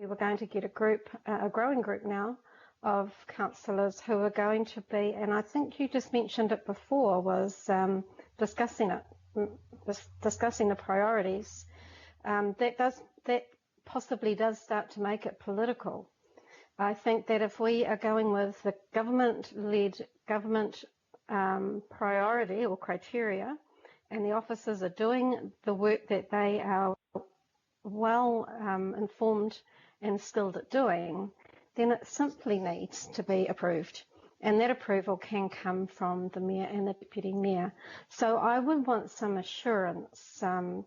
were going to get a group, a growing group now, of councillors who are going to be, and I think you just mentioned it before, was discussing the priorities. That possibly does start to make it political. I think that if we are going with the government-led priority or criteria, and the officers are doing the work that they are well informed and skilled at doing, then it simply needs to be approved. And that approval can come from the Mayor and the Deputy Mayor. So I would want some assurance, in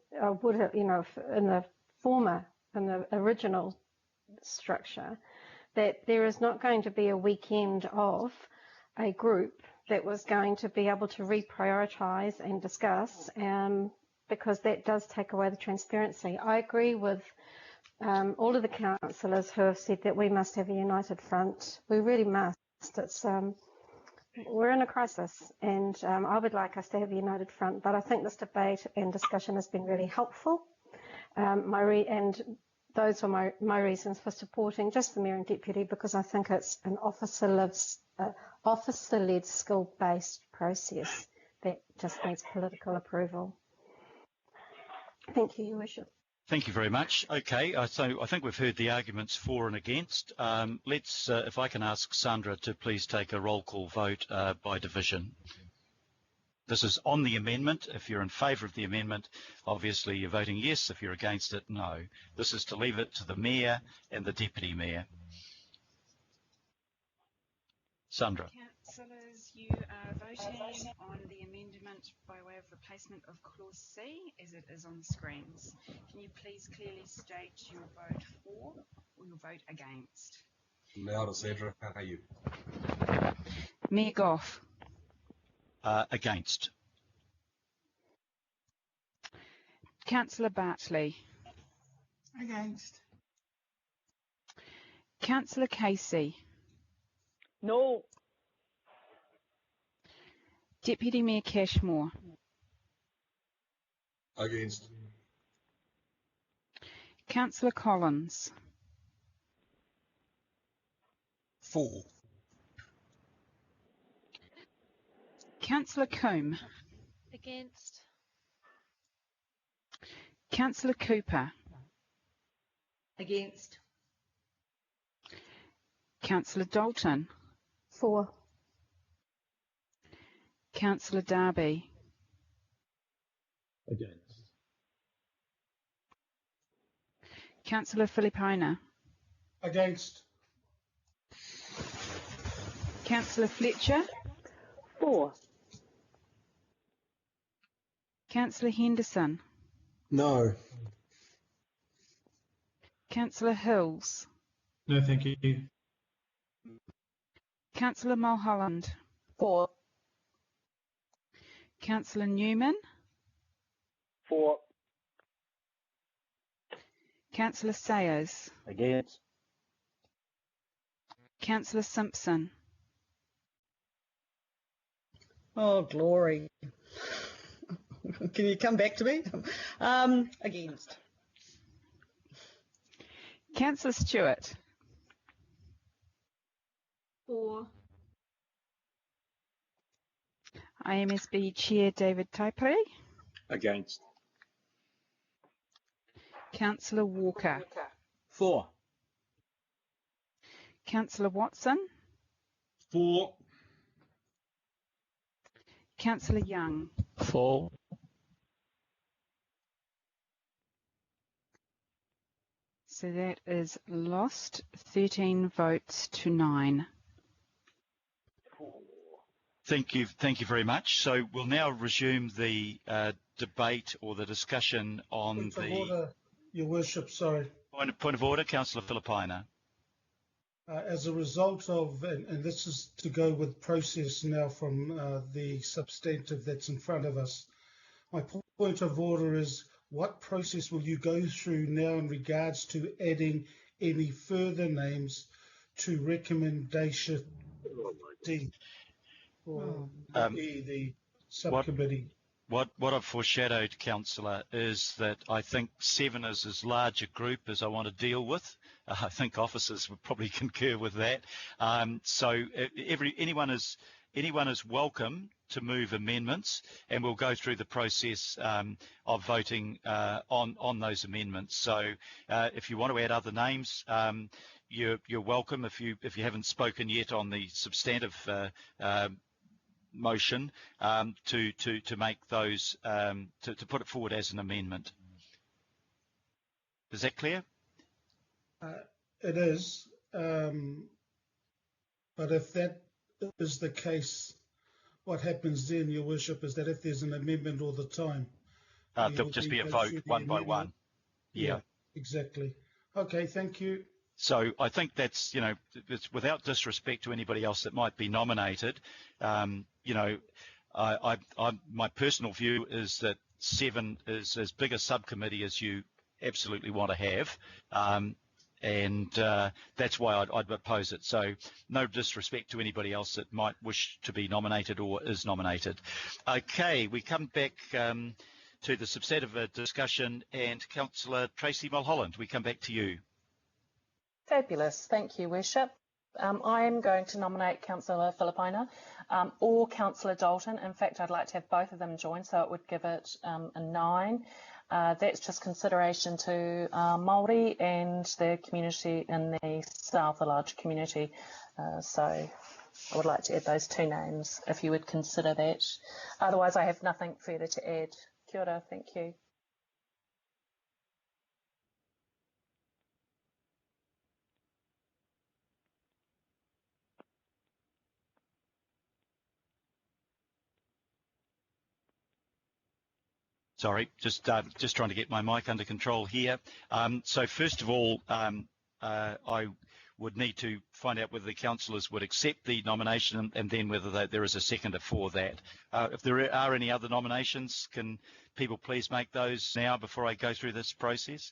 the original structure, that there is not going to be a weekend of a group that was going to be able to reprioritise and discuss, because that does take away the transparency. I agree with all of the councillors who have said that we must have a united front. We really must. We're in a crisis, and I would like us to have a united front, but I think this debate and discussion has been really helpful. And those are my reasons for supporting just the Mayor and Deputy, because I think it's an officer-led, skill-based process that just needs political approval. Thank you, Your Worship. Thank you very much. Okay, so I think we've heard the arguments for and against. Let's, if I can ask Sandra to please take a roll call vote by division. This is on the amendment. If you're in favour of the amendment, obviously you're voting yes. If you're against it, no. This is to leave it to the Mayor and the Deputy Mayor. Sandra. Councillors, you are voting on the amendment by way of replacement of clause C as it is on the screens. Can you please clearly state your vote for or your vote against? Louder, Sandra. How are you? Mayor Goff. Against. Councillor Bartley. Against. Councillor Casey. No. Deputy Mayor Cashmore. Against. Councillor Collins. For. Councillor Coombe. Against. Councillor Cooper. Against. Councillor Dalton. For. Councillor Darby. Against. Councillor Filipaina. Against. Councillor Fletcher. For. Councillor Henderson. No. Councillor Hills. No, thank you. Councillor Mulholland. For. Councillor Newman. For. Councillor Sayers. Against. Councillor Simpson. Oh, glory. Can you come back to me? Against. Councillor Stewart. For. IMSB Chair David Taipere. Against. Councillor Walker. For. Councillor Watson. For. Councillor Young. For. So that is lost 13 votes to 9. Thank you very much. So we'll now resume the debate or the discussion on Point of order, Your Worship, sorry. Point of order, Councillor Filipaina. As a result of, and this is to go with process now from the substantive that's in front of us, my point of order is, what process will you go through now in regards to adding any further names to recommendation D for the subcommittee? What I've foreshadowed, Councillor, is that I think 7 is as large a group as I want to deal with. I think officers would probably concur with that. So anyone is welcome to move amendments, and we'll go through the process of voting on those amendments. So if you want to add other names, you're welcome. If you haven't spoken yet on the substantive motion, to make those to put it forward as an amendment. Is that clear? It is, but if that is the case, what happens then, Your Worship, is that if there's an amendment all the time, there'll just be a vote one by one. Yeah, exactly. Okay, thank you. So I think that's, it's without disrespect to anybody else that might be nominated. My personal view is that 7 is as big a subcommittee as you absolutely want to have. And that's why I'd oppose it. So no disrespect to anybody else that might wish to be nominated or is nominated. Okay, we come back to the substantive discussion, and Councillor Tracy Mulholland, we come back to you. Fabulous, thank you, Worship. I am going to nominate Councillor Filipaina or Councillor Dalton. In fact, I'd like to have both of them join, so it would give it a 9. That's just consideration to Māori and the community in the south, the large community. So I would like to add those 2 names, if you would consider that. Otherwise, I have nothing further to add. Kia ora, thank you. Sorry, just trying to get my mic under control here. So first of all, I would need to find out whether the councillors would accept the nomination, and then whether there is a seconder for that. If there are any other nominations, can people please make those now before I go through this process?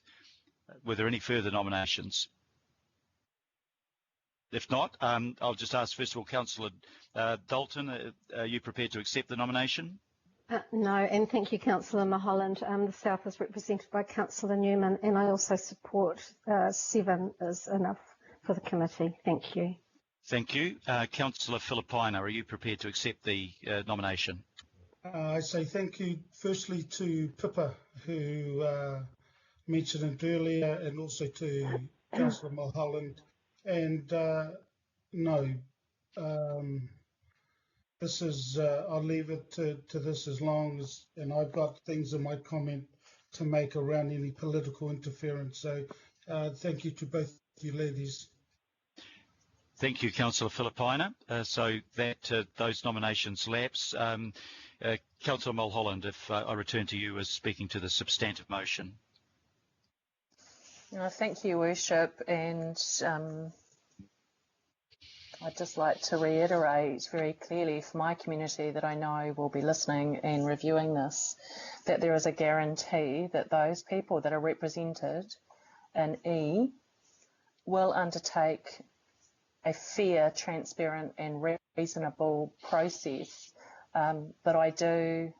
Were there any further nominations? If not, I'll just ask first of all, Councillor Dalton, are you prepared to accept the nomination? No, and thank you, Councillor Mulholland. The South is represented by Councillor Newman, and I also support 7 is enough for the committee. Thank you. Thank you. Councillor Filipaina, are you prepared to accept the nomination? I say thank you firstly to Pippa, who mentioned it earlier, and also to Councillor Mulholland. And no, this is, I'll leave it to this as long as, and I've got things in my comment to make around any political interference. So thank you to both you ladies. Thank you, Councillor Filipaina. So that those nominations lapse. Councillor Mulholland, if I return to you as speaking to the substantive motion. Thank you, Worship, and I'd just like to reiterate very clearly for my community that I know will be listening and reviewing this, that there is a guarantee that those people that are represented in E will undertake a fair, transparent and reasonable process, but I do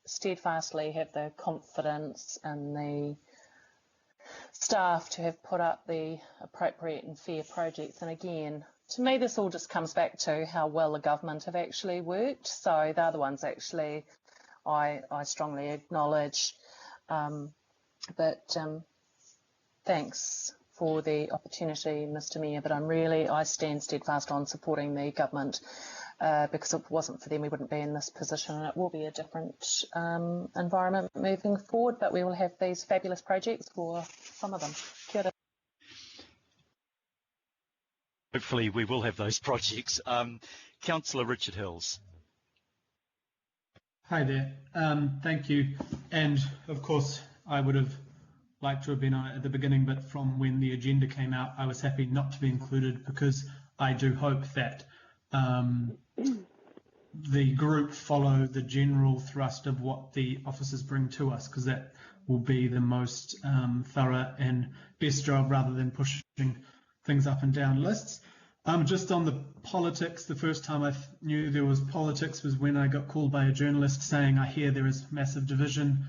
steadfastly have the confidence in the staff to have put up the appropriate and fair projects. And again, to me, this all just comes back to how well the government have actually worked. So they're the ones actually I strongly acknowledge. But thanks for the opportunity, Mr. Mayor. But I stand steadfast on supporting the government because if it wasn't for them, we wouldn't be in this position, and it will be a different environment moving forward. But we will have these fabulous projects for some of them. Kia ora. Hopefully we will have those projects. Councillor Richard Hills. Hi there. Thank you. And of course, I would have liked to have been on it at the beginning, but from when the agenda came out, I was happy not to be included because I do hope that the group follow the general thrust of what the officers bring to us, because that will be the most thorough and best job rather than pushing things up and down lists. Just on the politics, the first time I knew there was politics was when I got called by a journalist saying, I hear there is massive division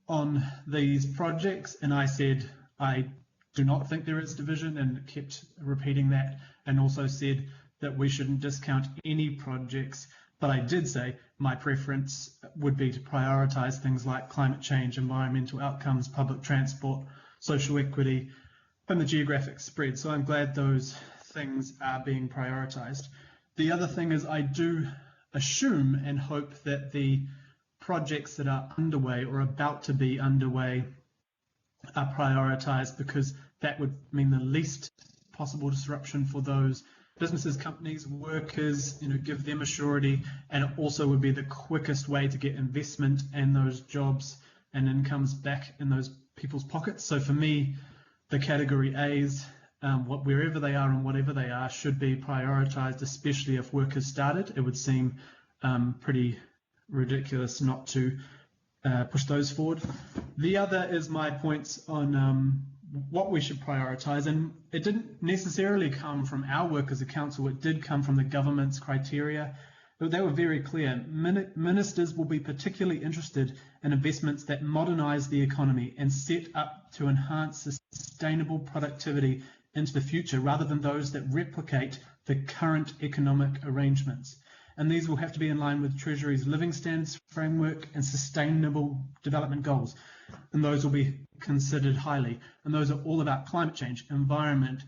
on these projects, and I said, I do not think there is division, and kept repeating that, and also said that we shouldn't discount any projects. But I did say my preference would be to prioritise things like climate change, environmental outcomes, public transport, social equity, and the geographic spread. So I'm glad those things are being prioritised. The other thing is I do assume and hope that the projects that are underway or about to be underway are prioritised, because that would mean the least possible disruption for those businesses, companies, workers, give them a surety, and it also would be the quickest way to get investment and those jobs and incomes back in those people's pockets. So for me, the category A's, wherever they are and whatever they are, should be prioritised, especially if work has started. It would seem pretty ridiculous not to push those forward. The other is my points on what we should prioritise, and it didn't necessarily come from our work as a council, it did come from the government's criteria. They were very clear. Ministers will be particularly interested in investments that modernise the economy and set up to enhance sustainable productivity into the future, rather than those that replicate the current economic arrangements. And these will have to be in line with Treasury's Living Standards Framework and Sustainable Development Goals. And those will be considered highly. And those are all about climate change, environment,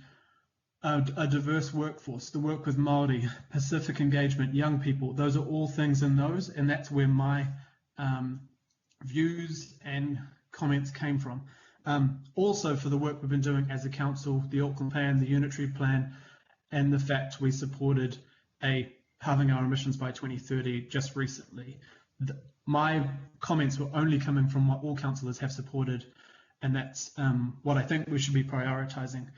a diverse workforce, the work with Māori, Pacific engagement, young people. Those are all things in those, and that's where my views and comments came from. Also for the work we've been doing as a council, the Auckland Plan, the Unitary Plan, and the fact we supported halving our emissions by 2030 just recently. My comments were only coming from what all councillors have supported, and that's what I think we should be prioritising.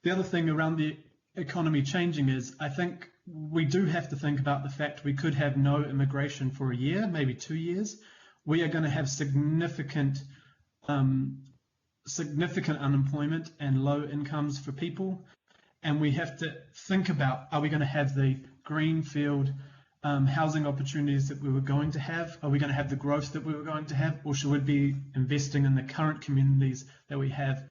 The other thing around the economy changing is I think we do have to think about the fact we could have no immigration for a year, maybe 2 years. We are going to have significant unemployment and low incomes for people, and we have to think about, are we going to have the greenfield housing opportunities that we were going to have? Are we going to have the growth that we were going to have, or should we be investing in the current communities that we have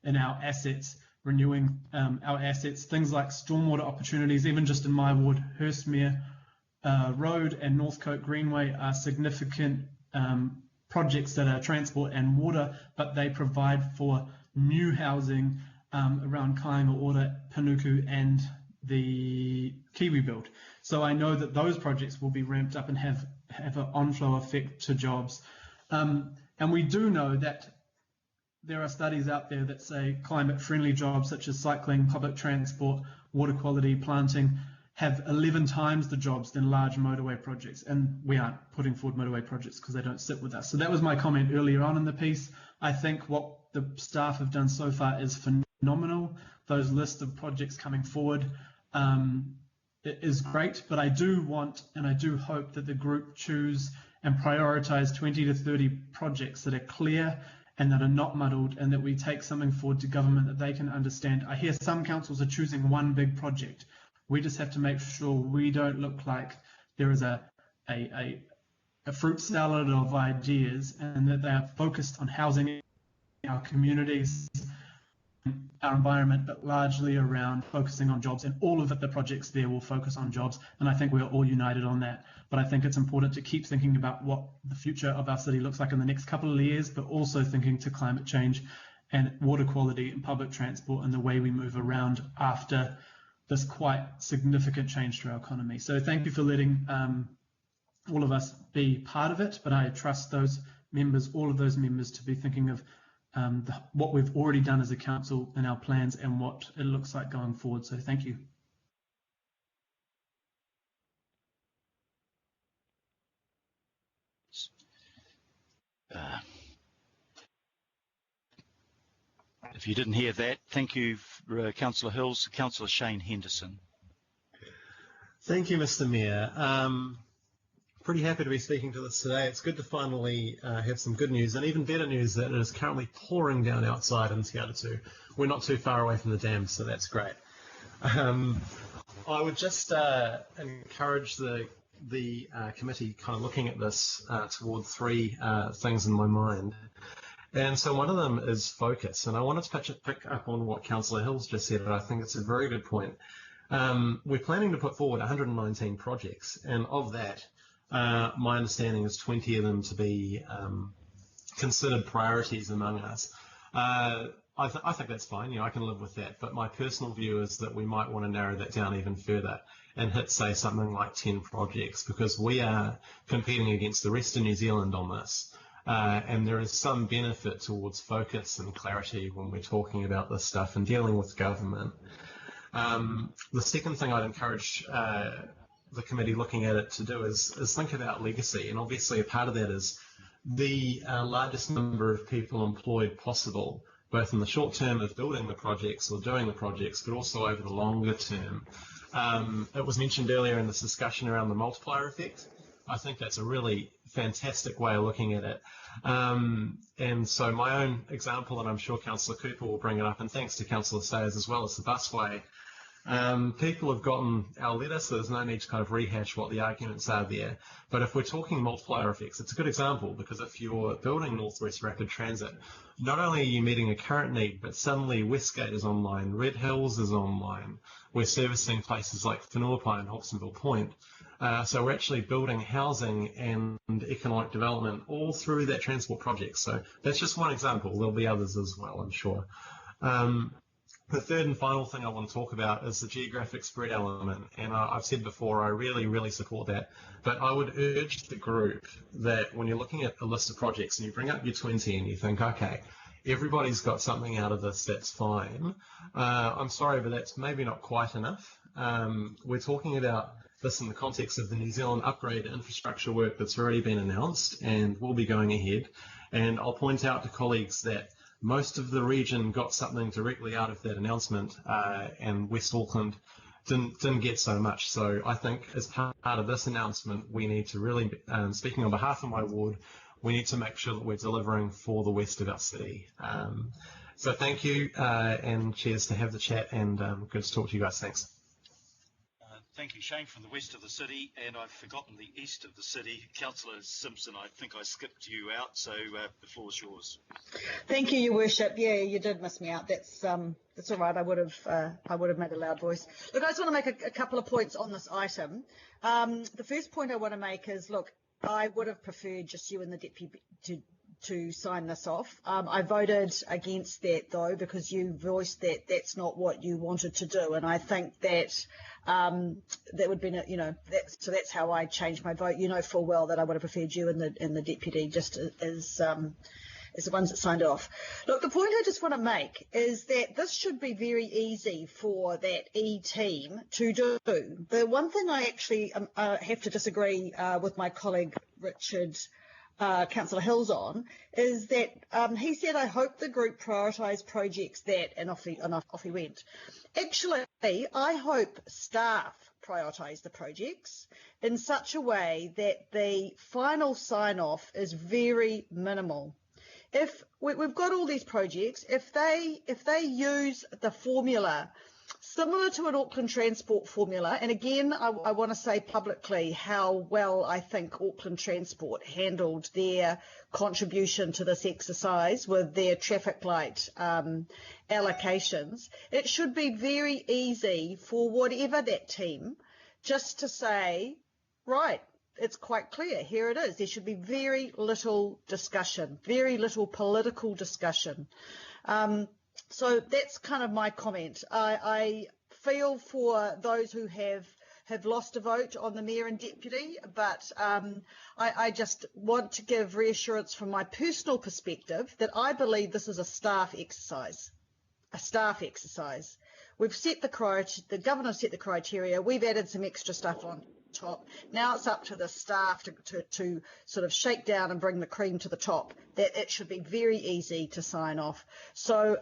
in our assets, renewing our assets, things like stormwater opportunities? Even just in my ward, Hurstmere Road and Northcote Greenway are significant projects that are transport and water, but they provide for new housing around Kāinga Ora, Panuku and the Kiwi Build. So I know that those projects will be ramped up and have an on-flow effect to jobs. And we do know that there are studies out there that say climate-friendly jobs such as cycling, public transport, water quality, planting have 11 times the jobs than large motorway projects, and we aren't putting forward motorway projects because they don't sit with us. So that was my comment earlier on in the piece. I think what the staff have done so far is phenomenal. Those lists of projects coming forward is great, but I do want and I do hope that the group choose and prioritise 20 to 30 projects that are clear and that are not muddled, and that we take something forward to government that they can understand. I hear some councils are choosing one big project. We just have to make sure we don't look like there is a fruit salad of ideas, and that they are focused on housing our communities, our environment, but largely around focusing on jobs. And all of the projects there will focus on jobs, and I think we're all united on that. But I think it's important to keep thinking about what the future of our city looks like in the next couple of years, but also thinking to climate change and water quality and public transport and the way we move around after this quite significant change to our economy. So thank you for letting all of us be part of it, but I trust those members, all of those members, to be thinking of what we've already done as a council in our plans and what it looks like going forward. So thank you. If you didn't hear that, thank you, Councillor Hills. Councillor Shane Henderson. Thank you, Mr. Mayor. Pretty happy to be speaking to this today. It's good to finally have some good news, and even better news that it is currently pouring down outside in Te Atatū. We're not too far away from the dam, so that's great. I would just encourage the committee kind of looking at this toward three things in my mind. And so one of them is focus. And I wanted to pick up on what Councillor Hills just said, and I think it's a very good point. We're planning to put forward 119 projects, and of that, my understanding is 20 of them to be considered priorities among us. I think that's fine. I can live with that. But my personal view is that we might want to narrow that down even further and hit, say, something like 10 projects, because we are competing against the rest of New Zealand on this. And there is some benefit towards focus and clarity when we're talking about this stuff and dealing with government. The second thing I'd encourage the committee looking at it to do is think about legacy. And obviously a part of that is the largest number of people employed possible, both in the short term of building the projects or doing the projects, but also over the longer term. It was mentioned earlier in this discussion around the multiplier effect. I think that's a really fantastic way of looking at it. And so my own example, and I'm sure Councillor Cooper will bring it up, and thanks to Councillor Sayers as well as the busway, people have gotten our letter, so there's no need to kind of rehash what the arguments are there. But if we're talking multiplier effects, it's a good example, because if you're building North West Rapid Transit, not only are you meeting a current need, but suddenly Westgate is online, Red Hills is online, we're servicing places like Whenuapai and Hobsonville Point. So we're actually building housing and economic development all through that transport project. So that's just one example. There'll be others as well, I'm sure. The third and final thing I want to talk about is the geographic spread element. And I've said before, I really, really support that. But I would urge the group that when you're looking at a list of projects and you bring up your 20 and you think, okay, everybody's got something out of this, that's fine. I'm sorry, but that's maybe not quite enough. We're talking about this in the context of the New Zealand upgrade infrastructure work that's already been announced and will be going ahead. And I'll point out to colleagues that most of the region got something directly out of that announcement, and West Auckland didn't get so much. So I think as part of this announcement, we need to really, speaking on behalf of my ward, we need to make sure that we're delivering for the west of our city. So thank you, and cheers to have the chat, and good to talk to you guys. Thanks. Thank you, Shane, from the west of the city, and I've forgotten the east of the city. Councillor Simpson, I think I skipped you out, so the floor is yours. Thank you, Your Worship. Yeah, you did miss me out. That's all right. I would have made a loud voice. Look, I just want to make a couple of points on this item. The first point I want to make is, look, I would have preferred just you and the deputy to sign this off. I voted against that though, because you voiced that that's not what you wanted to do, and I think that that would be, so that's how I changed my vote. You know full well that I would have preferred you and the deputy just as the ones that signed off. Look, the point I just want to make is that this should be very easy for that E-team to do. The one thing I actually have to disagree with my colleague Richard Councillor Hills on is that he said, I hope the group prioritise projects that, and off he went. Actually, I hope staff prioritise the projects in such a way that the final sign-off is very minimal. If we've got all these projects, if they use the formula similar to an Auckland Transport formula, and again, I want to say publicly how well I think Auckland Transport handled their contribution to this exercise with their traffic light allocations. It should be very easy for whatever that team just to say, right, it's quite clear, here it is. There should be very little discussion, very little political discussion. So that's kind of my comment. I feel for those who have lost a vote on the mayor and deputy, but I just want to give reassurance from my personal perspective that I believe this is a staff exercise. A staff exercise. We've set the governor set the criteria. We've added some extra stuff on top. Now it's up to the staff to sort of shake down and bring the cream to the top. That it should be very easy to sign off. So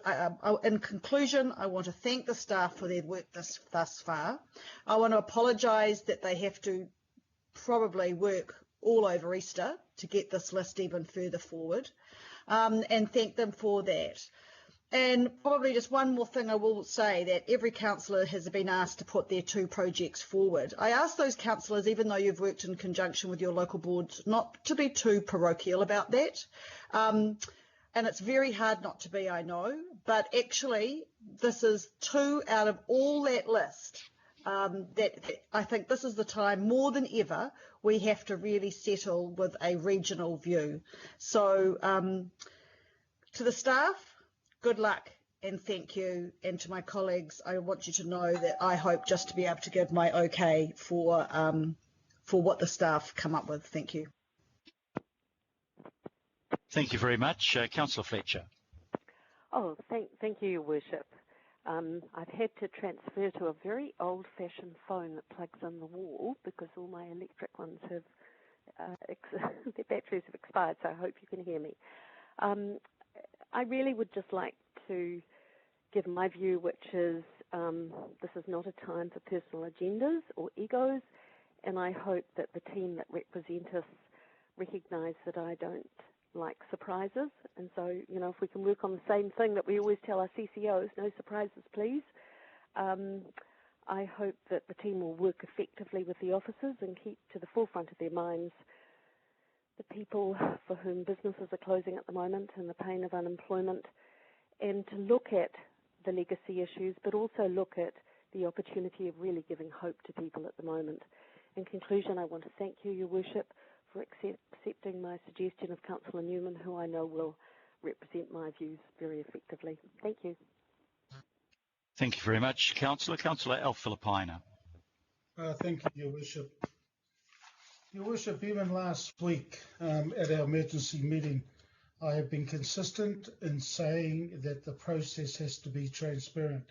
in conclusion, I want to thank the staff for their work thus far. I want to apologise that they have to probably work all over Easter to get this list even further forward, and thank them for that. And probably just one more thing I will say, that every councillor has been asked to put their 2 projects forward. I ask those councillors, even though you've worked in conjunction with your local boards, not to be too parochial about that. And it's very hard not to be, I know, but actually this is 2 out of all that list. That I think this is the time more than ever we have to really settle with a regional view. So to the staff, good luck and thank you. And to my colleagues, I want you to know that I hope just to be able to give my okay for what the staff come up with. Thank you. Thank you very much. Councillor Fletcher. Oh, thank you, Your Worship. I've had to transfer to a very old-fashioned phone that plugs in the wall because all my electric ones have, their batteries have expired, so I hope you can hear me. I really would just like to give my view, which is this is not a time for personal agendas or egos, and I hope that the team that represent us recognise that I don't like surprises, and so, you know, if we can work on the same thing that we always tell our CCOs, no surprises please. I hope that the team will work effectively with the officers and keep to the forefront of their minds the people for whom businesses are closing at the moment and the pain of unemployment, and to look at the legacy issues, but also look at the opportunity of really giving hope to people at the moment. In conclusion, I want to thank you, Your Worship, for accepting my suggestion of Councillor Newman, who I know will represent my views very effectively. Thank you. Thank you very much, Councillor. Councillor Al-Filipaina. Thank you, Your Worship. Your Worship, even last week at our emergency meeting, I have been consistent in saying that the process has to be transparent.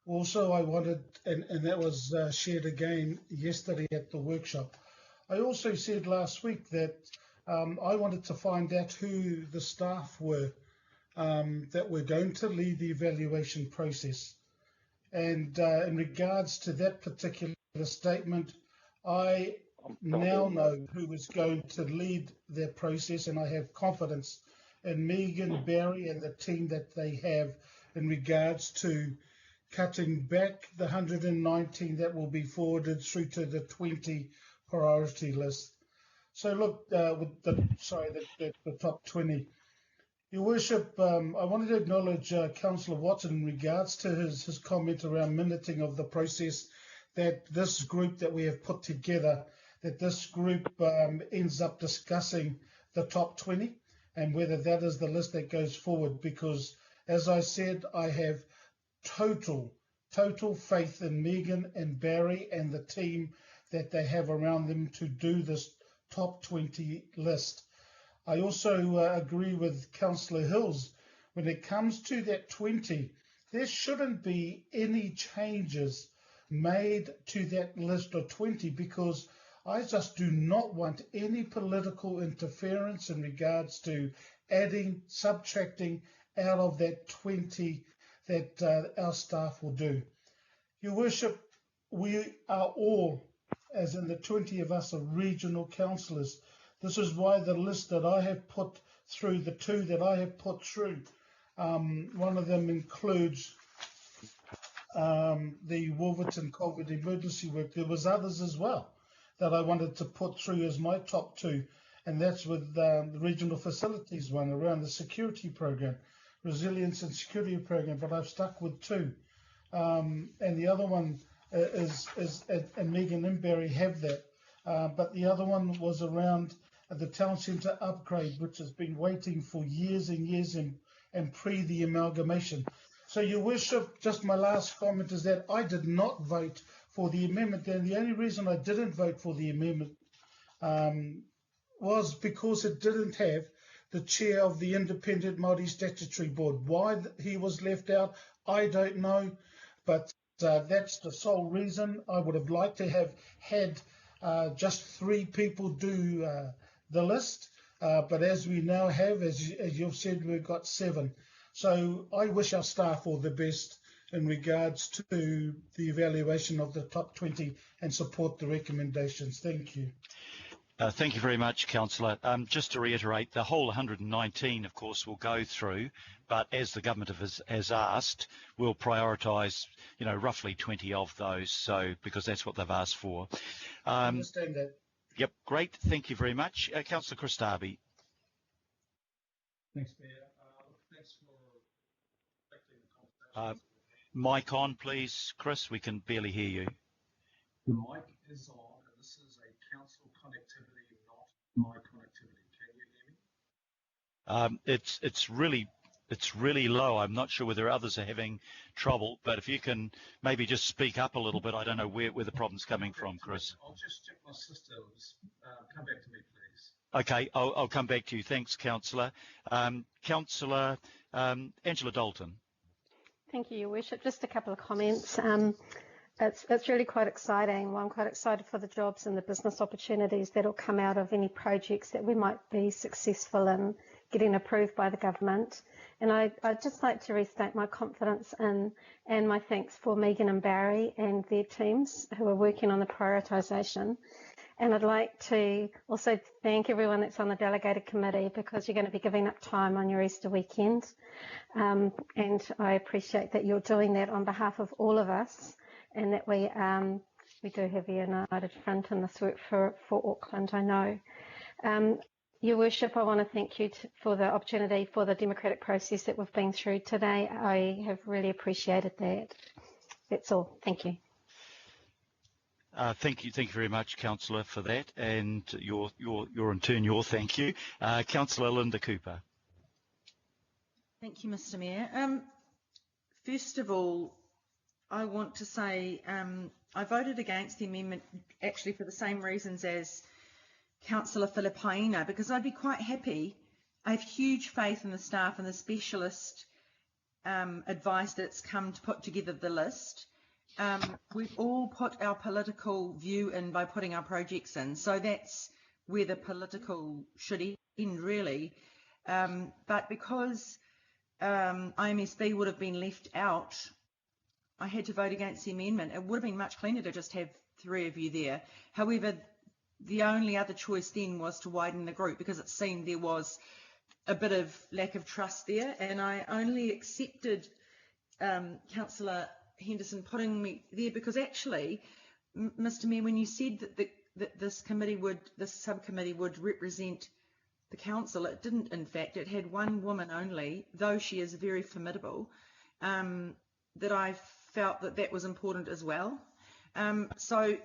Also, I wanted, and that was shared again yesterday at the workshop, I also said last week that I wanted to find out who the staff were that were going to lead the evaluation process. And in regards to that particular statement, I now know who is going to lead their process, and I have confidence in Megan, Barry, and the team that they have in regards to cutting back the 119 that will be forwarded through to the 20 priority list. So look, with the top 20. Your Worship, I wanted to acknowledge Councillor Watson in regards to his comment around minuting of the process, that this group that we have put together, that this group ends up discussing the top 20 and whether that is the list that goes forward, because as I said, I have total faith in Megan and Barry and the team that they have around them to do this top 20 list. I also agree with Councillor Hills. When it comes to that 20, there shouldn't be any changes made to that list of 20, because I just do not want any political interference in regards to adding, subtracting out of that 20 that our staff will do. Your Worship, we are all, as in the 20 of us, are regional councillors. This is why the list that I have put through, the 2 that I have put through, one of them includes the Wolverton COVID emergency work. There was others as well that I wanted to put through as my top 2, and that's with the regional facilities one around the security program, resilience and security program, but I've stuck with 2. And the other one is and Megan and Barry have that, but the other one was around the town centre upgrade, which has been waiting for years and years and pre the amalgamation. So, Your Worship, just my last comment is that I did not vote for the amendment, and the only reason I didn't vote for the amendment was because it didn't have the chair of the Independent Māori Statutory Board. Why he was left out, I don't know, but that's the sole reason. I would have liked to have had just 3 people do the list, but as we now have, as you've said, we've got 7. So I wish our staff all the best in regards to the evaluation of the top 20 and support the recommendations. Thank you. Thank you very much, Councillor. Just to reiterate, the whole 119, of course, will go through, but as the government has asked, we'll prioritise, roughly 20 of those. So because that's what they've asked for. I understand that. Yep, great. Thank you very much, Councillor Chris Darby. Thanks, Mayor. Thanks for the conversation. Mic on, please, Chris. We can barely hear you. The mic is on, and this is a council connectivity, not my connectivity. Can you hear me? It's really low. I'm not sure whether others are having trouble, but if you can maybe just speak up a little bit. I don't know where the problem's coming from, Chris. I'll just check my systems. Come back to me, please. Okay, I'll come back to you. Thanks, Councillor. Councillor Angela Dalton. Thank you, Your Worship. Just a couple of comments. It's really quite exciting. Well, I'm quite excited for the jobs and the business opportunities that will come out of any projects that we might be successful in getting approved by the government. And I'd just like to restate my confidence in and my thanks for Megan and Barry and their teams who are working on the prioritisation. And I'd like to also thank everyone that's on the delegated committee, because you're going to be giving up time on your Easter weekend. And I appreciate that you're doing that on behalf of all of us, and that we do have a united front in this work for Auckland, I know. Your Worship, I want to thank you for the opportunity for the democratic process that we've been through today. I have really appreciated that. That's all. Thank you. Thank you very much, Councillor, for that, and your in turn your thank you, Councillor Linda Cooper. Thank you, Mr. Mayor. First of all, I want to say I voted against the amendment actually for the same reasons as Councillor Filipaina, because I'd be quite happy. I have huge faith in the staff and the specialist advice that's come to put together the list. We've all put our political view in by putting our projects in, so that's where the political should end, really. But because IMSB would have been left out, I had to vote against the amendment. It would have been much cleaner to just have 3 of you there. However, the only other choice then was to widen the group, because it seemed there was a bit of lack of trust there, and I only accepted Councillor Henderson putting me there because actually, Mr. Mayor, when you said that this subcommittee would represent the council, it didn't. In fact, it had one woman only, though she is very formidable. That I felt that was important as well. So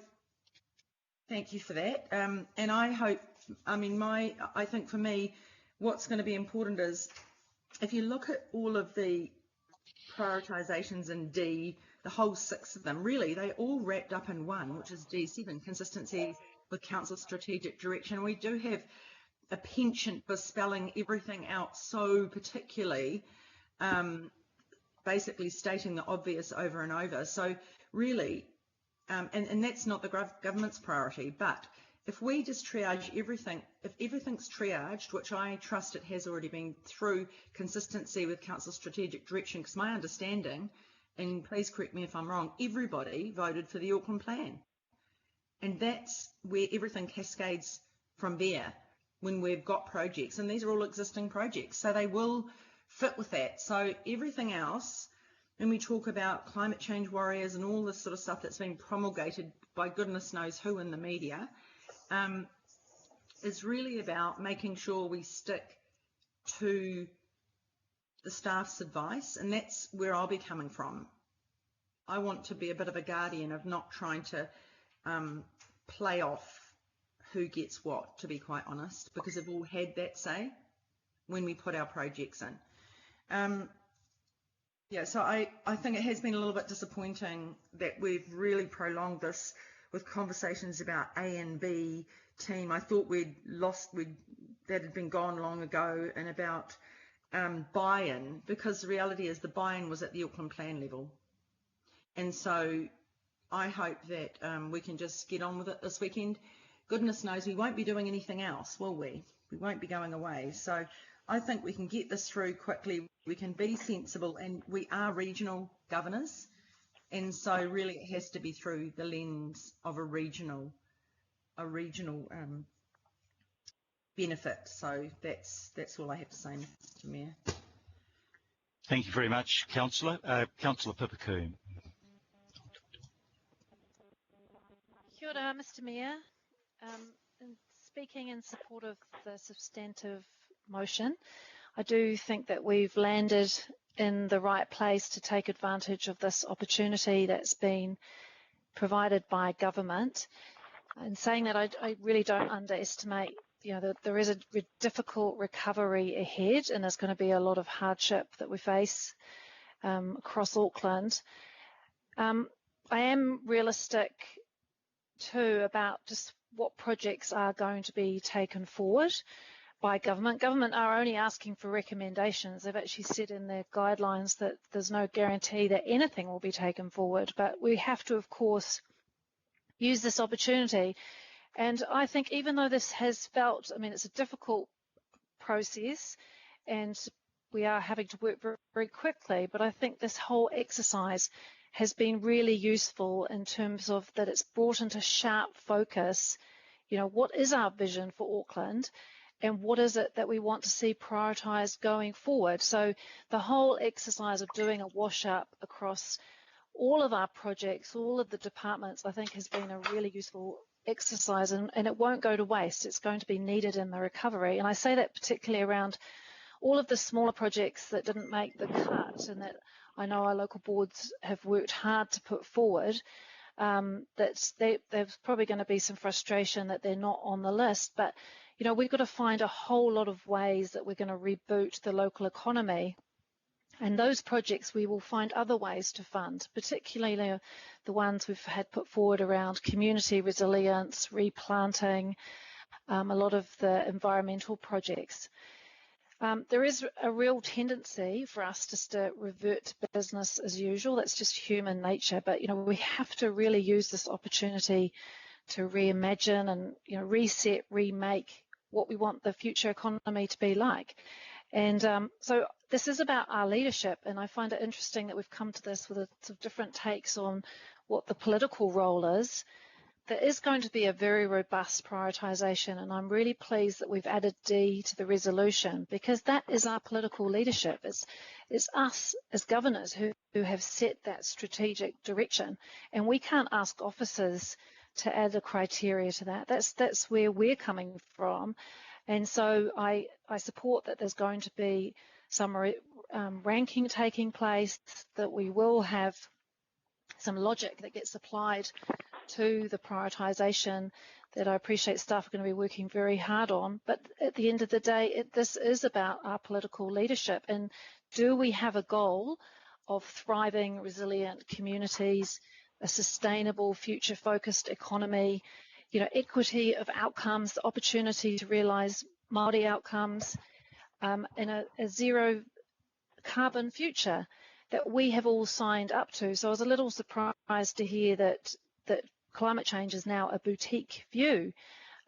thank you for that. And I hope, I think for me, what's going to be important is if you look at all of the prioritisations in D, the whole 6 of them, really, they all wrapped up in one, which is D7, consistency with council strategic direction. We do have a penchant for spelling everything out so particularly, basically stating the obvious over and over. So really, and that's not the government's priority, but if we just triage everything, if everything's triaged, which I trust it has already been through consistency with council strategic direction, because my understanding, and please correct me if I'm wrong, everybody voted for the Auckland plan. And that's where everything cascades from there when we've got projects, and these are all existing projects, so they will fit with that. So everything else, when we talk about climate change warriors and all this sort of stuff that's been promulgated by goodness knows who in the media, is really about making sure we stick to the staff's advice, and that's where I'll be coming from. I want to be a bit of a guardian of not trying to play off who gets what, to be quite honest, because they've all had that say when we put our projects in. Yeah, so I think it has been a little bit disappointing that we've really prolonged this with conversations about A and B team. I thought that had been gone long ago, and about buy-in, because the reality is the buy-in was at the Auckland plan level. And so I hope that we can just get on with it this weekend. Goodness knows we won't be doing anything else, will we? We won't be going away. So I think we can get this through quickly. We can be sensible, and we are regional governors. And so really it has to be through the lens of a regional benefit. So that's all I have to say, Mr. Mayor. Thank you very much, Councillor. Councillor Pipakoon. Kia ora, Mr. Mayor. Speaking in support of the substantive motion, I do think that we've landed in the right place to take advantage of this opportunity that's been provided by government. And saying that, I really don't underestimate, that there is a difficult recovery ahead, and there's going to be a lot of hardship that we face across Auckland. I am realistic too about just what projects are going to be taken forward by government. Government are only asking for recommendations. They've actually said in their guidelines that there's no guarantee that anything will be taken forward, but we have to, of course, use this opportunity. And I think even though this has felt, it's a difficult process and we are having to work very, very quickly, but I think this whole exercise has been really useful in terms of that it's brought into sharp focus, what is our vision for Auckland and what is it that we want to see prioritised going forward. So the whole exercise of doing a wash-up across all of our projects, all of the departments, I think has been a really useful exercise, and it won't go to waste. It's going to be needed in the recovery. And I say that particularly around all of the smaller projects that didn't make the cut and that I know our local boards have worked hard to put forward. There's probably going to be some frustration that they're not on the list, but we've got to find a whole lot of ways that we're going to reboot the local economy. And those projects we will find other ways to fund, particularly the ones we've had put forward around community resilience, replanting, a lot of the environmental projects. There is a real tendency for us just to revert to business as usual. That's just human nature. But, we have to really use this opportunity to reimagine and, reset, remake what we want the future economy to be like. And so this is about our leadership, and I find it interesting that we've come to this with a sort of different takes on what the political role is. There is going to be a very robust prioritisation, and I'm really pleased that we've added D to the resolution, because that is our political leadership. It's us as governors who have set that strategic direction, and we can't ask officers to add a criteria to that. That's where we're coming from. And so I support that there's going to be some ranking taking place, that we will have some logic that gets applied to the prioritisation that I appreciate staff are going to be working very hard on. But at the end of the day, this is about our political leadership. And do we have a goal of thriving, resilient communities, a sustainable, future-focused economy, equity of outcomes, the opportunity to realise Māori outcomes, in a zero carbon future that we have all signed up to. So I was a little surprised to hear that climate change is now a boutique view.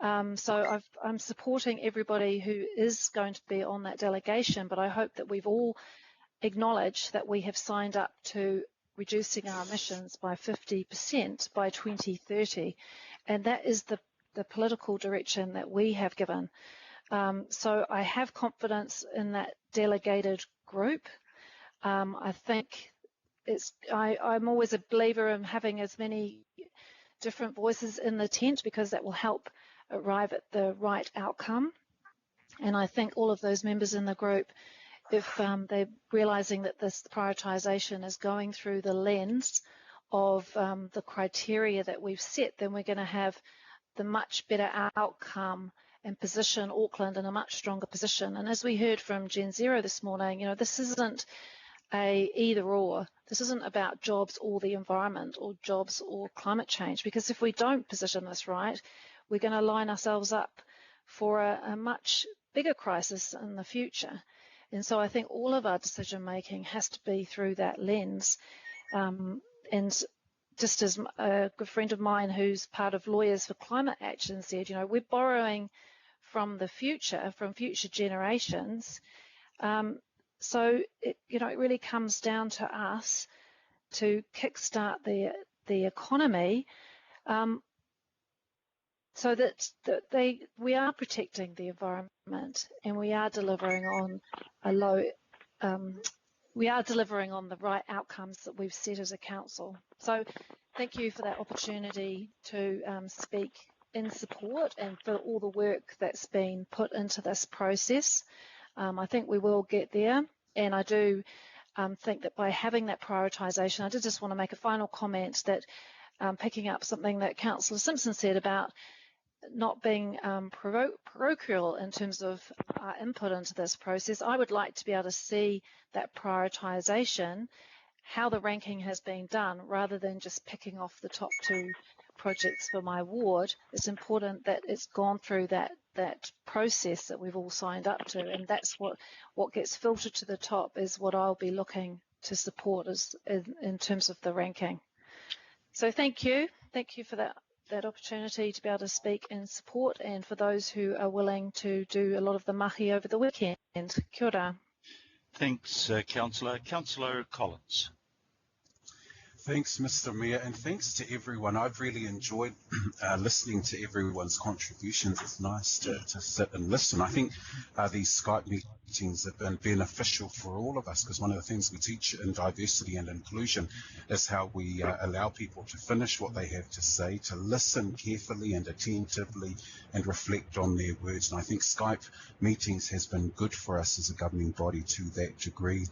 So I'm supporting everybody who is going to be on that delegation, but I hope that we've all acknowledged that we have signed up to reducing our emissions by 50% by 2030. And that is the political direction that we have given. So I have confidence in that delegated group. I think I'm always a believer in having as many different voices in the tent, because that will help arrive at the right outcome. And I think all of those members in the group, if they're realising that this prioritisation is going through the lens of the criteria that we've set, then we're going to have the much better outcome and position Auckland in a much stronger position. And as we heard from Gen Zero this morning, this isn't a either or. This isn't about jobs or the environment, or jobs or climate change, because if we don't position this right, we're going to line ourselves up for a much bigger crisis in the future. And so I think all of our decision making has to be through that lens. And just as a good friend of mine who's part of Lawyers for Climate Action said, we're borrowing from the future, from future generations. So it really comes down to us to kickstart the economy. so that we are protecting the environment and we are delivering on we are delivering on the right outcomes that we've set as a council. So thank you for that opportunity to speak in support and for all the work that's been put into this process. I think we will get there, and I do think that by having that prioritisation, I did just want to make a final comment that picking up something that Councillor Simpson said about not being parochial in terms of our input into this process, I would like to be able to see that prioritisation, how the ranking has been done, rather than just picking off the top 2 projects for my ward. It's important that it's gone through that process that we've all signed up to, and that's what gets filtered to the top is what I'll be looking to support in terms of the ranking. So thank you for that opportunity to be able to speak in support, and for those who are willing to do a lot of the mahi over the weekend. Kia ora. Thanks, Councillor. Councillor Collins. Thanks, Mr. Mayor, and thanks to everyone. I've really enjoyed listening to everyone's contributions. It's nice to sit and listen. I think these Skype meetings have been beneficial for all of us, because one of the things we teach in diversity and inclusion is how we allow people to finish what they have to say, to listen carefully and attentively and reflect on their words. And I think Skype meetings has been good for us as a governing body to that degree.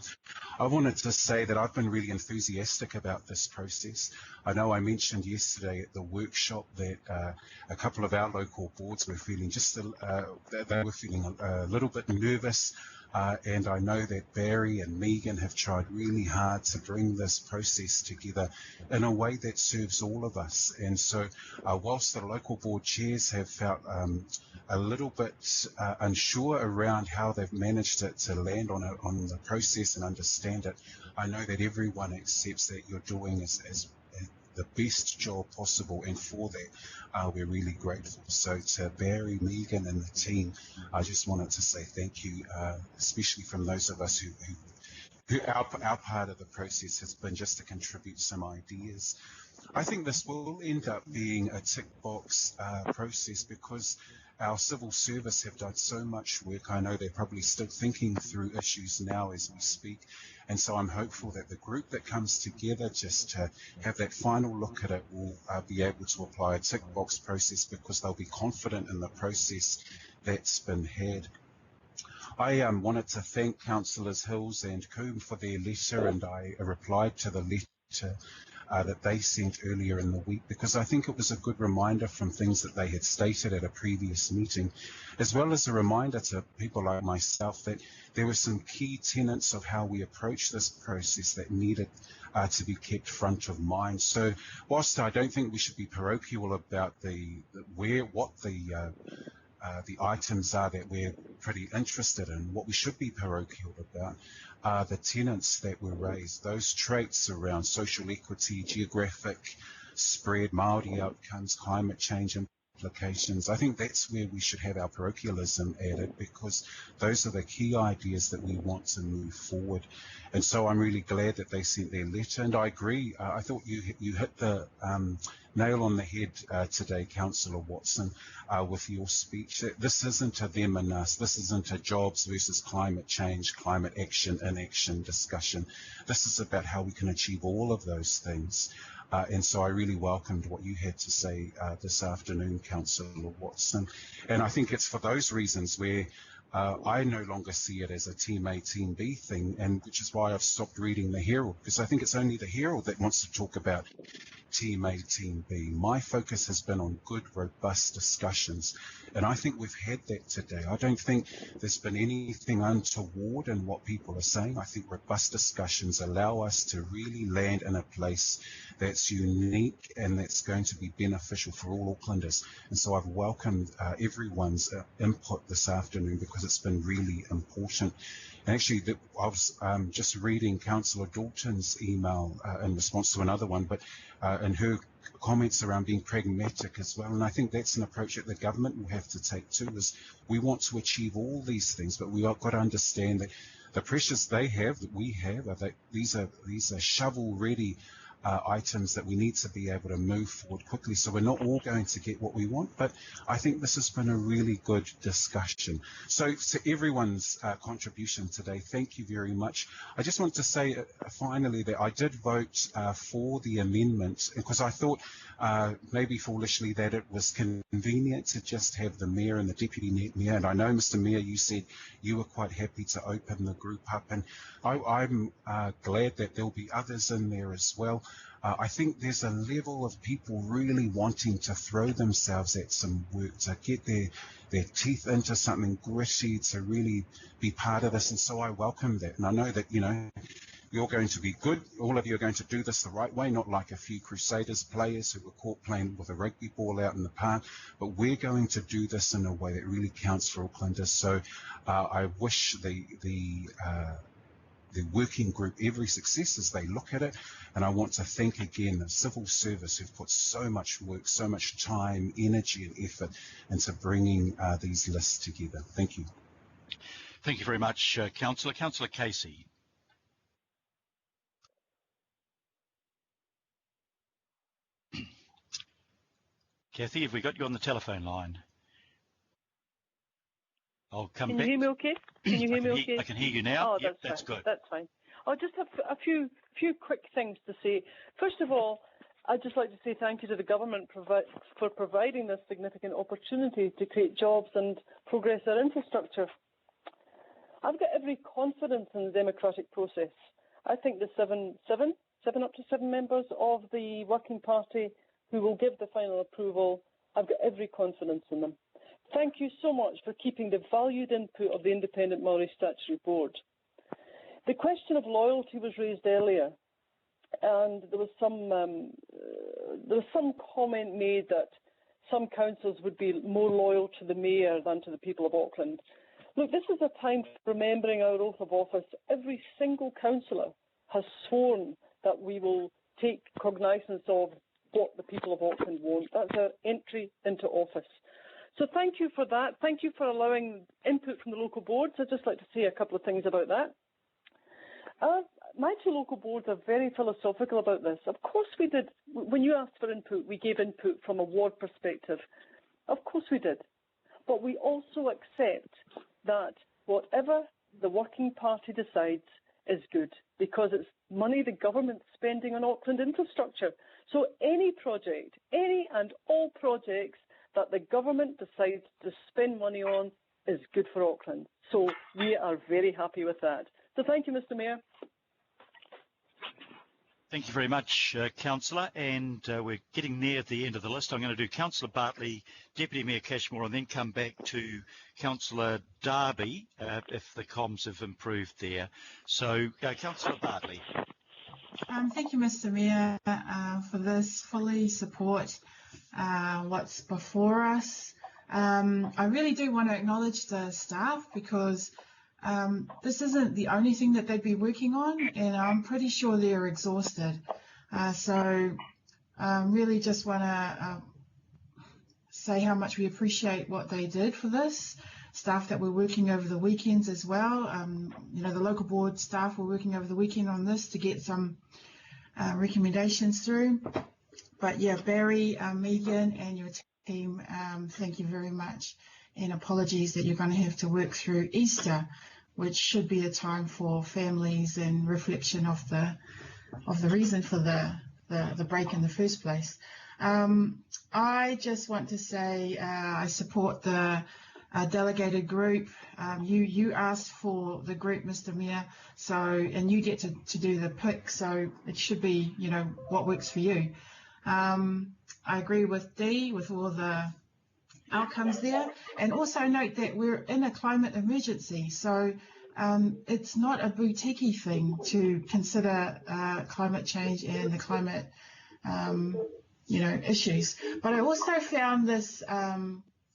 I wanted to say that I've been really enthusiastic about this process. I know I mentioned yesterday at the workshop that a couple of our local boards were feeling they were feeling a little bit nervous, and I know that Barry and Megan have tried really hard to bring this process together in a way that serves all of us. And so whilst the local board chairs have felt a little bit unsure around how they've managed it to land on the process and understand it, I know that everyone accepts that you're doing as the best job possible, and for that we're really grateful. So to Barry, Megan and the team, I just wanted to say thank you, especially from those of us who our part of the process has been just to contribute some ideas. I think this will end up being a tick box process, because our civil service have done so much work. I know they're probably still thinking through issues now as we speak. And so I'm hopeful that the group that comes together just to have that final look at it will be able to apply a tick box process, because they'll be confident in the process that's been had. I wanted to thank Councillors Hills and Coombe for their letter, and I replied to the letter that they sent earlier in the week, because I think it was a good reminder from things that they had stated at a previous meeting, as well as a reminder to people like myself that there were some key tenets of how we approach this process that needed to be kept front of mind. So whilst I don't think we should be parochial about what the items are that we're pretty interested in, what we should be parochial about are the tenets that were raised, those traits around social equity, geographic spread, Māori outcomes, climate change implications. I think that's where we should have our parochialism added, because those are the key ideas that we want to move forward. And so I'm really glad that they sent their letter, and I agree. I thought you hit the nail on the head today, Councillor Watson, with your speech. This isn't a them and us. This isn't a jobs versus climate change, climate action, inaction discussion. This is about how we can achieve all of those things. And so I really welcomed what you had to say this afternoon, Councillor Watson. And I think it's for those reasons where I no longer see it as a Team A, Team B thing, and which is why I've stopped reading the Herald, because I think it's only the Herald that wants to talk about Team A, Team B. My focus has been on good, robust discussions, and I think we've had that today. I don't think there's been anything untoward in what people are saying. I think robust discussions allow us to really land in a place that's unique and that's going to be beneficial for all Aucklanders. And so I've welcomed everyone's input this afternoon, because it's been really important. And actually, I was just reading Councillor Dalton's email in response to another one, but and her comments around being pragmatic as well. And I think that's an approach that the government will have to take too, is we want to achieve all these things, but we've got to understand that the pressures they have, that we have, are that these are shovel-ready items that we need to be able to move forward quickly. So we're not all going to get what we want, but I think this has been a really good discussion. So to everyone's contribution today, thank you very much. I just want to say finally that I did vote for the amendment because I thought maybe foolishly that it was convenient to just have the Mayor and the Deputy Mayor. And I know, Mr. Mayor, you said you were quite happy to open the group up, and I'm glad that there'll be others in there as well. I think there's a level of people really wanting to throw themselves at some work, to get their teeth into something gritty, to really be part of this, and so I welcome that. And I know that, you know, you're going to be good. All of you are going to do this the right way, not like a few Crusaders players who were caught playing with a rugby ball out in the park, but we're going to do this in a way that really counts for Aucklanders. So I wish the working group every success as they look at it, and I want to thank again the civil service who've put so much work, so much time, energy and effort into bringing these lists together. Thank you. Thank you very much, Councillor. Councillor Casey. Kathy, have we got you on the telephone line? I'll come back. Can you hear me okay? Can you hear me okay? I can hear you now. Oh, yep, that's good. That's fine. I'll just have a few quick things to say. First of all, I'd just like to say thank you to the government for providing this significant opportunity to create jobs and progress our infrastructure. I've got every confidence in the democratic process. I think the seven up to seven members of the Working Party who will give the final approval, I've got every confidence in them. Thank you so much for keeping the valued input of the Independent Maori Statutory Board. The question of loyalty was raised earlier, and there was some comment made that some councillors would be more loyal to the Mayor than to the people of Auckland. Look, this is a time for remembering our oath of office. Every single councillor has sworn that we will take cognizance of what the people of Auckland want. That's our entry into office. So thank you for that. Thank you for allowing input from the local boards. I'd just like to say a couple of things about that. My two local boards are very philosophical about this. Of course we did. When you asked for input, we gave input from a ward perspective. Of course we did. But we also accept that whatever the Working Party decides is good, because it's money the government's spending on Auckland infrastructure. So any project, any and all projects that the government decides to spend money on is good for Auckland. So we are very happy with that. So thank you, Mr. Mayor. Thank you very much, Councillor. And we're getting near the end of the list. I'm going to do Councillor Bartley, Deputy Mayor Cashmore, and then come back to Councillor Darby if the comms have improved there. So, Councillor Bartley. Thank you, Mr. Mayor, for this. Fully support what's before us. I really do want to acknowledge the staff, because this isn't the only thing that they'd be working on, and I'm pretty sure they're exhausted. So really just want to say how much we appreciate what they did for this. Staff that were working over the weekends as well. You know, the local board staff were working over the weekend on this to get some recommendations through. But yeah, Barry, Megan and your team, thank you very much. And apologies that you're going to have to work through Easter, which should be a time for families and reflection of the reason for the break in the first place. I just want to say I support the delegated group. You asked for the group, Mr. Mayor, so, and you get to do the pick, so it should be, you know, what works for you. I agree with Dee with all the outcomes there, and also note that we're in a climate emergency, so it's not a boutique thing to consider climate change and the climate you know, issues. But I also found this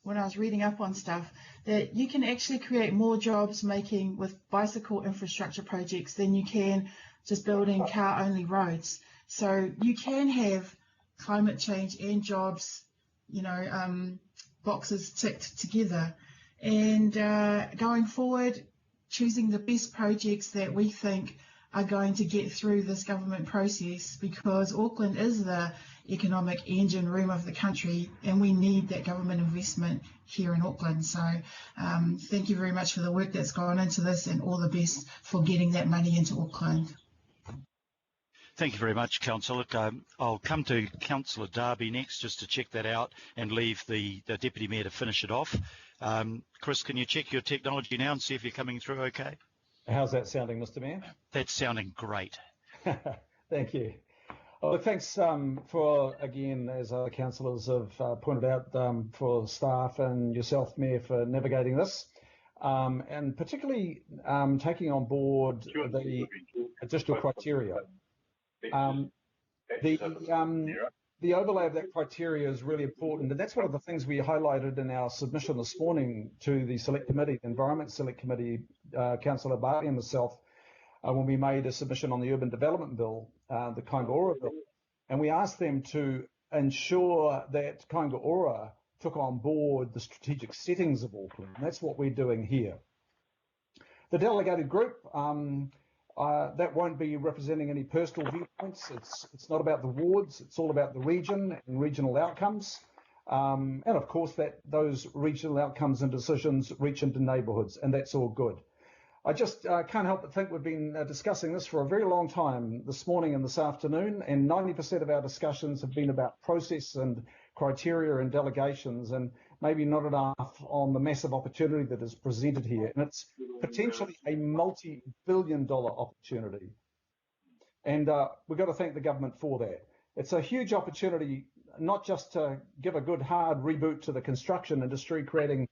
when I was reading up on stuff, that you can actually create more jobs making with bicycle infrastructure projects than you can just building car only roads. So you can have climate change and jobs, you know, boxes ticked together. And going forward, choosing the best projects that we think are going to get through this government process, because Auckland is the economic engine room of the country and we need that government investment here in Auckland. So thank you very much for the work that's gone into this, and all the best for getting that money into Auckland. Thank you very much, Councillor. I'll come to Councillor Darby next, just to check that out and leave the Deputy Mayor to finish it off. Chris, can you check your technology now and see if you're coming through okay? How's that sounding, Mr. Mayor? That's sounding great. Thank you. Well, thanks for, again, as other councillors have pointed out, for staff and yourself, Mayor, for navigating this. And particularly taking on board the additional criteria. The overlay of that criteria is really important, and that's one of the things we highlighted in our submission this morning to the Select Committee, the Environment Select Committee, Councillor Bartley and myself, when we made a submission on the Urban Development Bill, the Kāinga Ora Bill, and we asked them to ensure that Kāinga Ora took on board the strategic settings of Auckland, and that's what we're doing here. The delegated group, that won't be representing any personal viewpoints. It's not about the wards. It's all about the region and regional outcomes. And of course, that those regional outcomes and decisions reach into neighbourhoods, and that's all good. I just can't help but think we've been discussing this for a very long time this morning and this afternoon, and 90% of our discussions have been about process and criteria and delegations, and maybe not enough on the massive opportunity that is presented here. And it's potentially a multi-billion-dollar opportunity. And we've got to thank the government for that. It's a huge opportunity, not just to give a good hard reboot to the construction industry, creating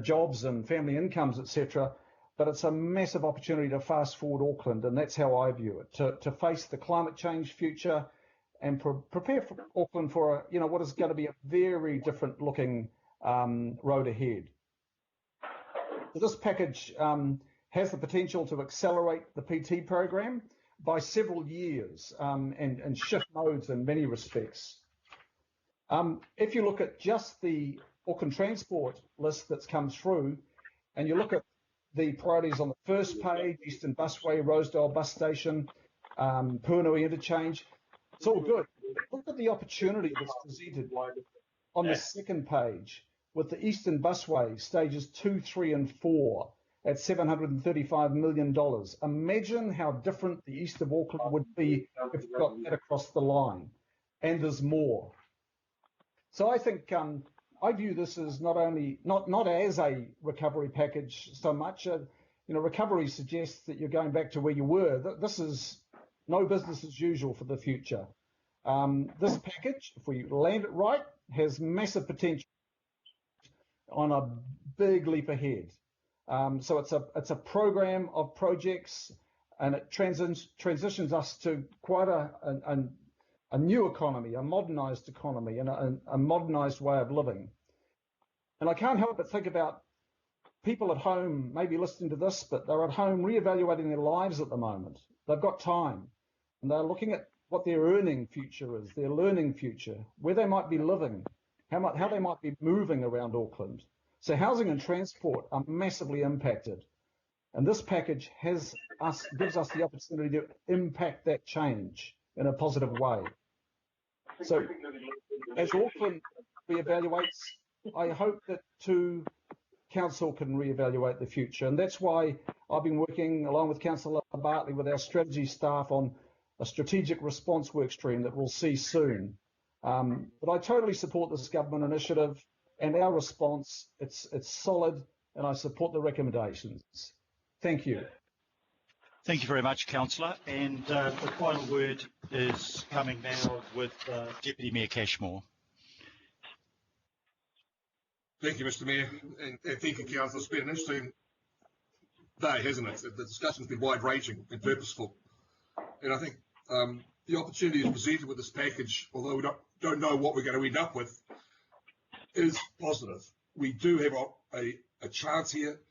jobs and family incomes, etc., but it's a massive opportunity to fast forward Auckland, and that's how I view it, to face the climate change future and prepare for Auckland for what is going to be a very different looking road ahead. So this package has the potential to accelerate the PT program by several years and shift modes in many respects. If you look at just the Auckland Transport list that's come through, and you look at the priorities on the first page, Eastern Busway, Rosedale Bus Station, Puanui Interchange, it's all good. Look at the opportunity that's presented on the second page with the Eastern Busway, stages 2, 3 and 4 at $735 million. Imagine how different the east of Auckland would be if we got that across the line. And there's more. So I think I view this as not as a recovery package so much. Recovery suggests that you're going back to where you were. This is no business as usual for the future. This package, if we land it right, has massive potential on a big leap ahead. So it's a program of projects, and it transitions us to quite a new economy, a modernised economy, and a modernised way of living. And I can't help but think about people at home maybe listening to this, but they're at home reevaluating their lives at the moment. They've got time, and they're looking at what their earning future is, their learning future, where they might be living, how they might be moving around Auckland. So housing and transport are massively impacted. And this package gives us the opportunity to impact that change in a positive way. So as Auckland reevaluates, I hope that too, Council can reevaluate the future. And that's why I've been working along with Councillor Bartley with our strategy staff on a strategic response work stream that we'll see soon. But I totally support this government initiative and our response. It's solid, and I support the recommendations. Thank you. Thank you very much, Councillor. And the final word is coming now with Deputy Mayor Cashmore. Thank you, Mr. Mayor, and thank you, Councillor. It's been an interesting day, hasn't it? The discussion's been wide-ranging and purposeful. And I think the opportunity is presented with this package, although we don't know what we're going to end up with, is positive. We do have a chance here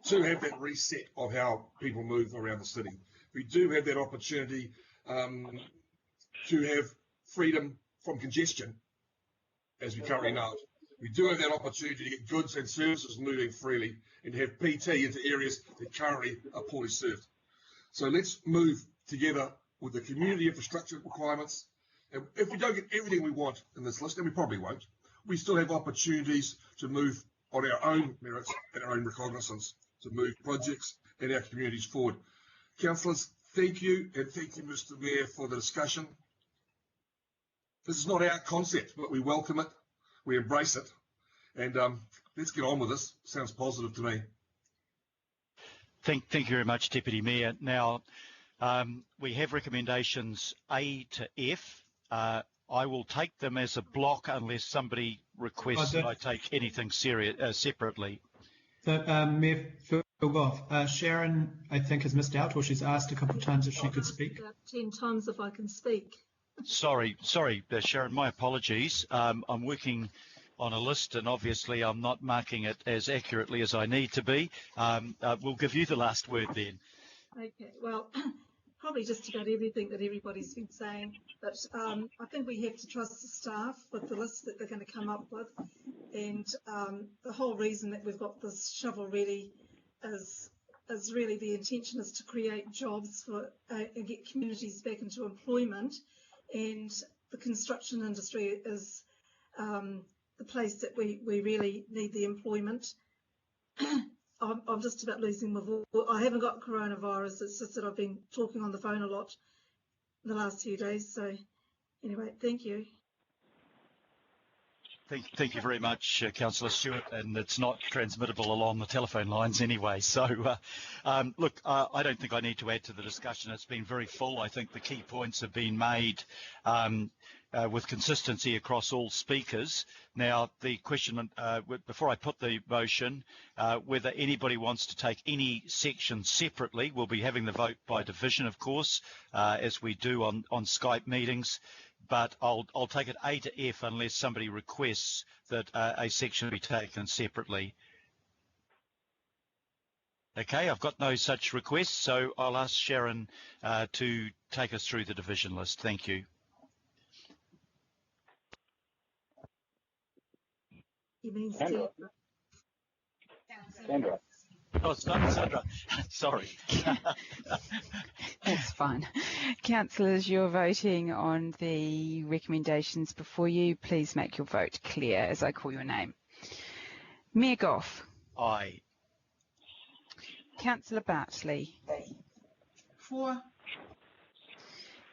to have that reset of how people move around the city. We do have that opportunity to have freedom from congestion, as we currently know it. We do have that opportunity to get goods and services moving freely and to have PT into areas that currently are poorly served. So let's move together with the community infrastructure requirements. And if we don't get everything we want in this list, and we probably won't, we still have opportunities to move on our own merits and our own recognizance to move projects and our communities forward. Councillors, thank you, and thank you, Mr. Mayor, for the discussion. This is not our concept, but we welcome it, we embrace it, and let's get on with this. Sounds positive to me. Thank you very much, Deputy Mayor. Now, we have recommendations A to F. I will take them as a block unless somebody requests that I take anything separately. So, Mayor Philgoff, Sharon, I think, has missed out, or she's asked a couple of times if she could speak. About 10 times if I can speak. Sorry, Sharon, my apologies. I'm working on a list and obviously I'm not marking it as accurately as I need to be. We'll give you the last word then. Okay, well, probably just about everything that everybody's been saying, but I think we have to trust the staff with the list that they're going to come up with, and the whole reason that we've got this shovel ready is really the intention is to create jobs for and get communities back into employment, and the construction industry is the place that we really need the employment. I'm just about losing my voice. I haven't got coronavirus, it's just that I've been talking on the phone a lot the last few days. So anyway, thank you. Thank you very much, Councillor Stewart, and it's not transmittable along the telephone lines anyway. So, look, I don't think I need to add to the discussion. It's been very full. I think the key points have been made with consistency across all speakers. Now, the question, before I put the motion, whether anybody wants to take any section separately, we'll be having the vote by division, of course, as we do on Skype meetings. But I'll take it A to F unless somebody requests that a section be taken separately. Okay, I've got no such requests, so I'll ask Sharon to take us through the division list. Thank you. You mean Sandra. Sandra. Oh, Sandra. Sorry. That's fine. Councillors, you're voting on the recommendations before you. Please make your vote clear as I call your name. Mayor Goff. Aye. Councillor Bartley. For.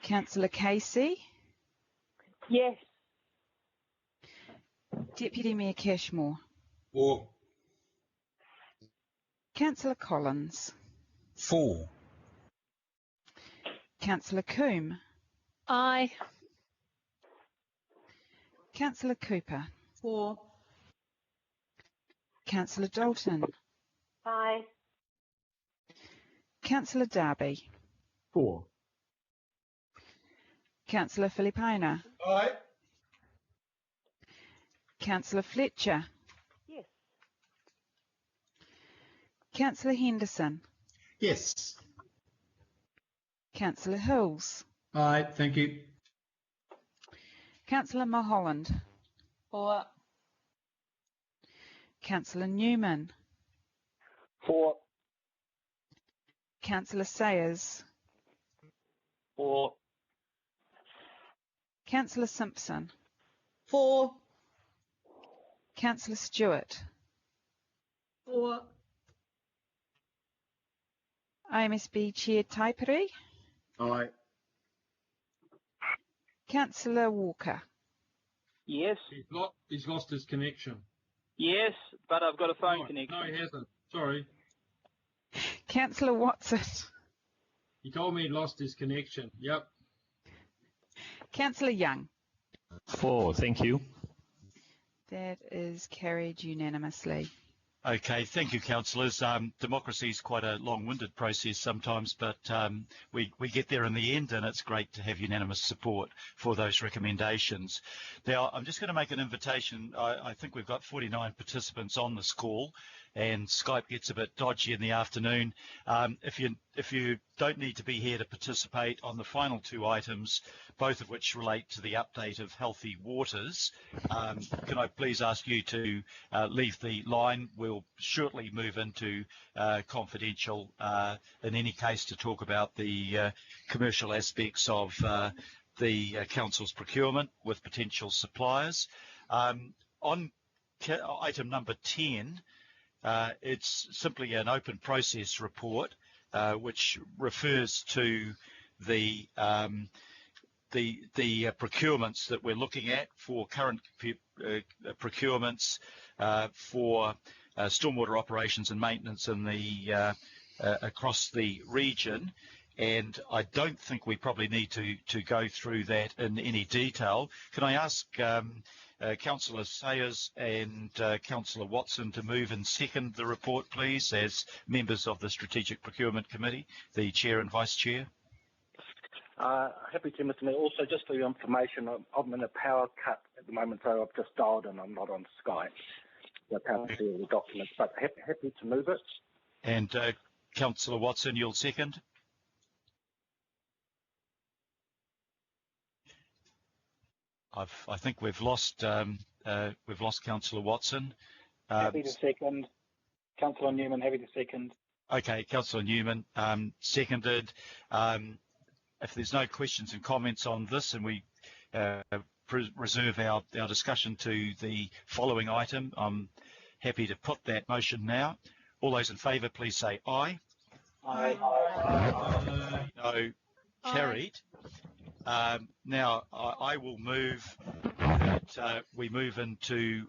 Councillor Casey. Yes. Deputy Mayor Cashmore. For. Councillor Collins. For. Councillor Coombe. Aye. Councillor Cooper. For. Councillor Dalton. Aye. Councillor Darby. For. Councillor Filipina. Aye. Councillor Fletcher. Yes. Councillor Henderson. Yes. Councillor Hills. Aye, thank you. Councillor Mulholland. For. Councillor Newman. For. Councillor Sayers. For. Councillor Simpson. For. Councillor Stewart. For. IMSB Chair Taipere. Aye. Councillor Walker. Yes. He's lost his connection. Yes, but I've got a phone connection. No, he hasn't. Sorry. Councillor Watson. He told me he'd lost his connection. Yep. Councillor Young. For, thank you. That is carried unanimously. Okay, thank you, councillors. Democracy is quite a long-winded process sometimes, but we get there in the end, and it's great to have unanimous support for those recommendations. Now, I'm just going to make an invitation. I think we've got 49 participants on this call, and Skype gets a bit dodgy in the afternoon. If you don't need to be here to participate on the final two items, both of which relate to the update of Healthy Waters, can I please ask you to leave the line? We'll shortly move into confidential, in any case, to talk about the commercial aspects of the council's procurement with potential suppliers. On item number 10, it's simply an open process report which refers to the procurements that we're looking at for current procurements for stormwater operations and maintenance in the across the region. And I don't think we probably need to go through that in any detail. Can I ask Councillor Sayers and Councillor Watson to move and second the report, please, as members of the Strategic Procurement Committee, the Chair and Vice Chair? Happy to, Mr. Mayor. Also, just for your information, I'm in a power cut at the moment, so I've just dialed in. I'm not on Skype. So I can't see all the documents, but happy to move it. And Councillor Watson, you'll second? I think we've lost Councillor Watson. Happy to second. Councillor Newman, happy to second. Okay, Councillor Newman, seconded. If there's no questions and comments on this, and we reserve our discussion to the following item, I'm happy to put that motion now. All those in favour, please say aye. Aye. No, carried. Now, I will move that we move into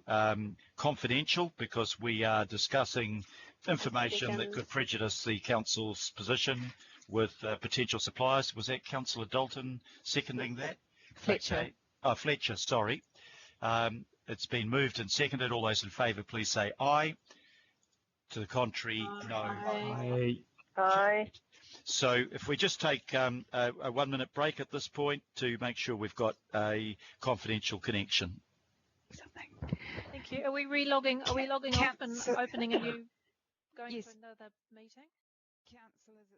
confidential, because we are discussing information that could prejudice the council's position with potential suppliers. Was that Councillor Dalton seconding that? Fletcher. Okay. Oh, Fletcher, sorry. It's been moved and seconded. All those in favour, please say aye. To the contrary, no. Aye. Aye. So if we just take a 1 minute break at this point to make sure we've got a confidential connection. Thank you. Are we relogging? Are we logging off and opening a new, going to another meeting? Councillors.